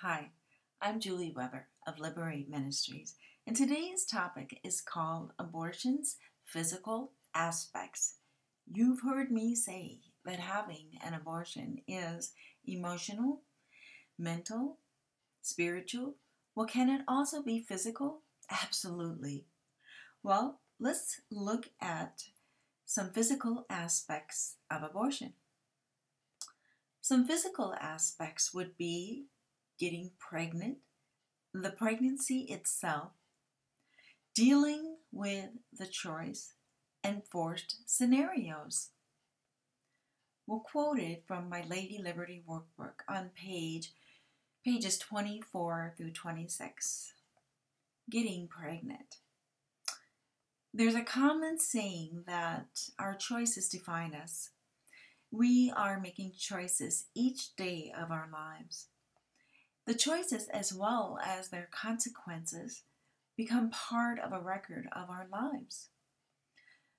Hi, I'm Julie Weber of Liberate Ministries, and today's topic is called Abortion's Physical Aspects. You've heard me say that having an abortion is emotional, mental, spiritual. Well, can it also be physical? Absolutely. Well, let's look at some physical aspects of abortion. Some physical aspects would be getting pregnant, the pregnancy itself, dealing with the choice, and forced scenarios. We'll quote it from my Lady Liberty workbook on pages 24 through 26. Getting pregnant. There's a common saying that our choices define us. We are making choices each day of our lives. The choices, as well as their consequences, become part of a record of our lives.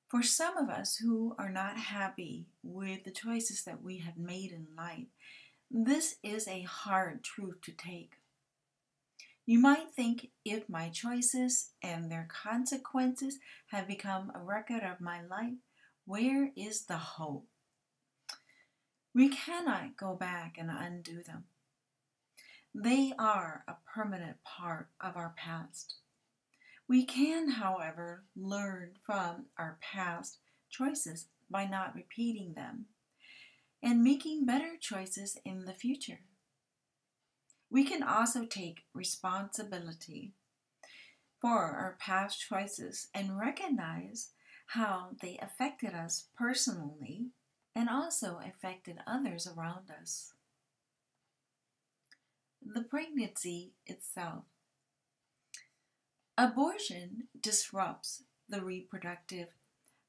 For some of us who are not happy with the choices that we have made in life, this is a hard truth to take. You might think, if my choices and their consequences have become a record of my life, where is the hope? We cannot go back and undo them. They are a permanent part of our past. We can, however, learn from our past choices by not repeating them and making better choices in the future. We can also take responsibility for our past choices and recognize how they affected us personally and also affected others around us. The pregnancy itself. Abortion disrupts the reproductive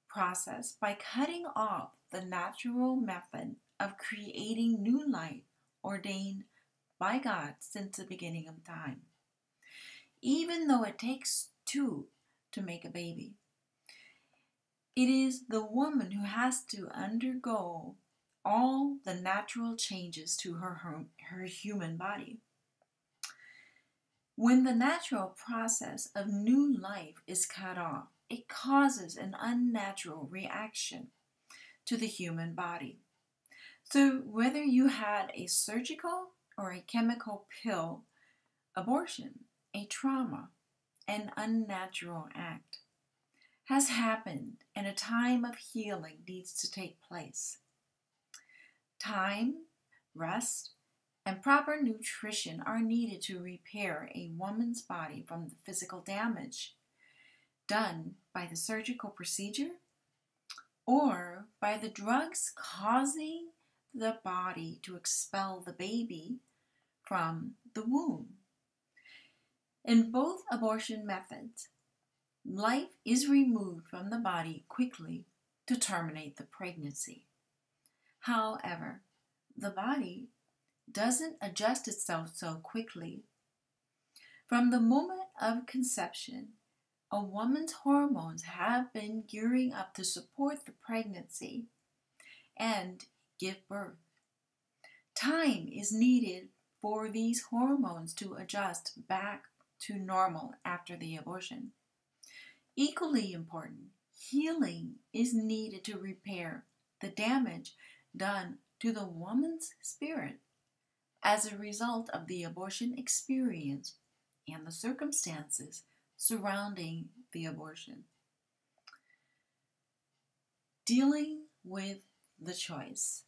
process by cutting off the natural method of creating new life ordained by God since the beginning of time. Even though it takes two to make a baby, it is the woman who has to undergo all the natural changes to her human body. When the natural process of new life is cut off, it causes an unnatural reaction to the human body. So whether you had a surgical or a chemical pill abortion, a trauma, an unnatural act has happened, and a time of healing needs to take place. Time, rest, and proper nutrition are needed to repair a woman's body from the physical damage done by the surgical procedure or by the drugs causing the body to expel the baby from the womb. In both abortion methods, life is removed from the body quickly to terminate the pregnancy. However, the body doesn't adjust itself so quickly. From the moment of conception, a woman's hormones have been gearing up to support the pregnancy and give birth. Time is needed for these hormones to adjust back to normal after the abortion. Equally important, healing is needed to repair the damage done to the woman's spirit as a result of the abortion experience and the circumstances surrounding the abortion. Dealing with the choice.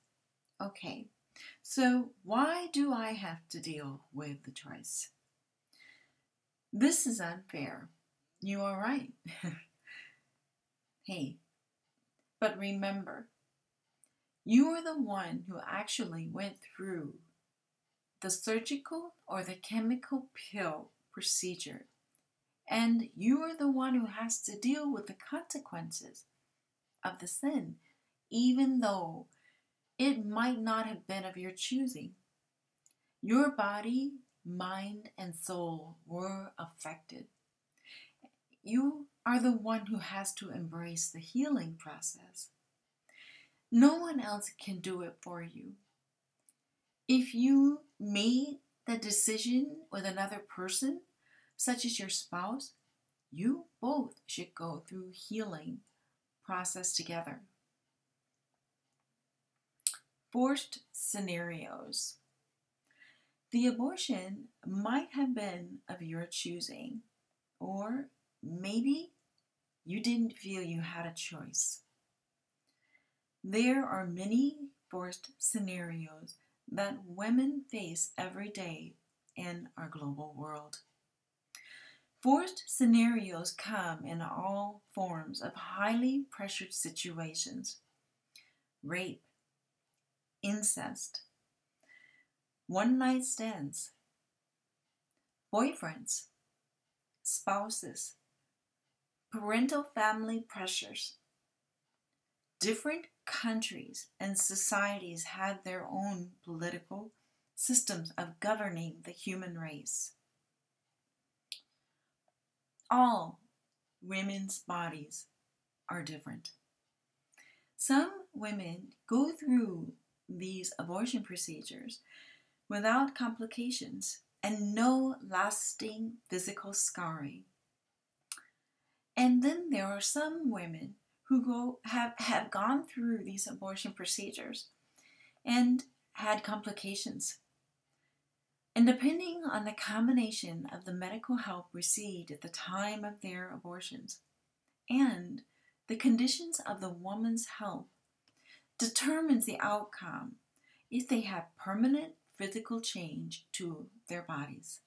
Okay, so why do I have to deal with the choice? This is unfair. You are right. Hey, but remember, you are the one who actually went through the surgical or the chemical pill procedure, and you are the one who has to deal with the consequences of the sin, even though it might not have been of your choosing. Your body, mind, and soul were affected. You are the one who has to embrace the healing process. No one else can do it for you. If you made the decision with another person, such as your spouse, you both should go through healing process together. Forced scenarios. The abortion might have been of your choosing, or maybe you didn't feel you had a choice. There are many forced scenarios that women face every day in our global world. Forced scenarios come in all forms of highly pressured situations: rape, incest, one-night stands, boyfriends, spouses, parental family pressures. Different countries and societies have their own political systems of governing the human race. All women's bodies are different. Some women go through these abortion procedures without complications and no lasting physical scarring. And then there are some women who have gone through these abortion procedures and had complications. And depending on the combination of the medical help received at the time of their abortions and the conditions of the woman's health, determines the outcome if they have permanent physical change to their bodies.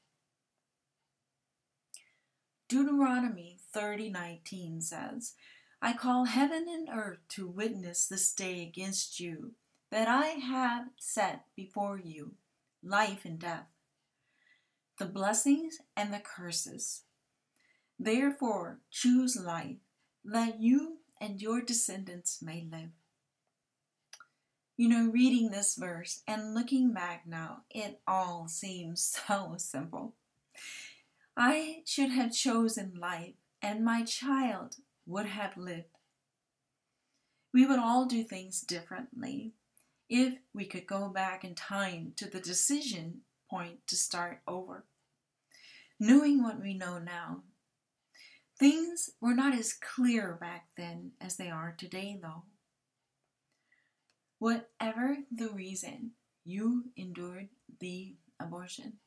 Deuteronomy 30:19 says, "I call heaven and earth to witness this day against you, that I have set before you life and death, the blessings and the curses. Therefore choose life, that you and your descendants may live." You know, reading this verse and looking back now, it all seems so simple. I should have chosen life, and my child would have lived. We would all do things differently if we could go back in time to the decision point to start over. Knowing what we know now, things were not as clear back then as they are today, though. Whatever the reason you endured the abortion,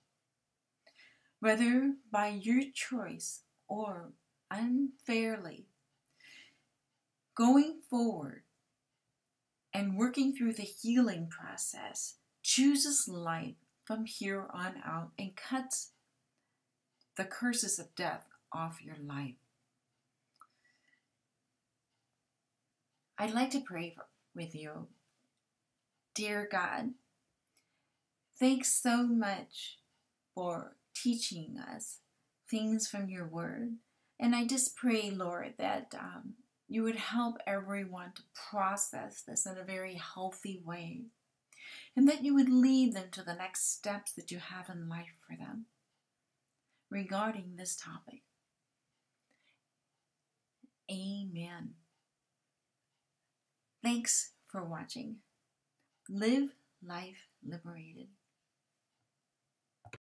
whether by your choice or unfairly, going forward and working through the healing process chooses life from here on out and cuts the curses of death off your life. I'd like to pray with you. Dear God, thanks so much for teaching us things from your word. And I just pray, Lord, that you would help everyone to process this in a very healthy way, and that you would lead them to the next steps that you have in life for them regarding this topic. Amen. Thanks for watching. Live life liberated.